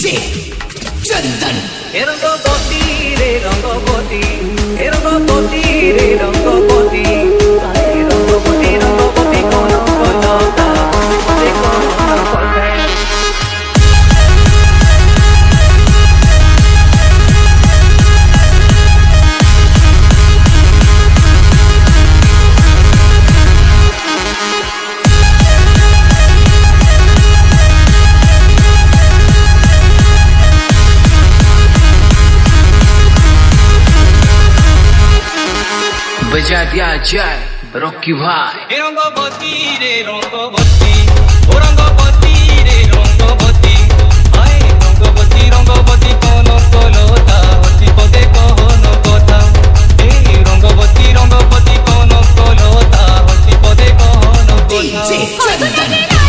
DJ चंदन रंगपति रे रंगपति रंगपति रे रंगपति रंगपति रंगपति कौन कलता कौन कलता बजा दिया जाए रॉकी भाई। रंगपति रे रंगपति ओ रंगपति रे रंगपति हाय रंगपति रंगपति कौन कलता हसी पदे कहन कथा ए रंगपति रंगपति कौन कलता हसी पदे कहन कथा।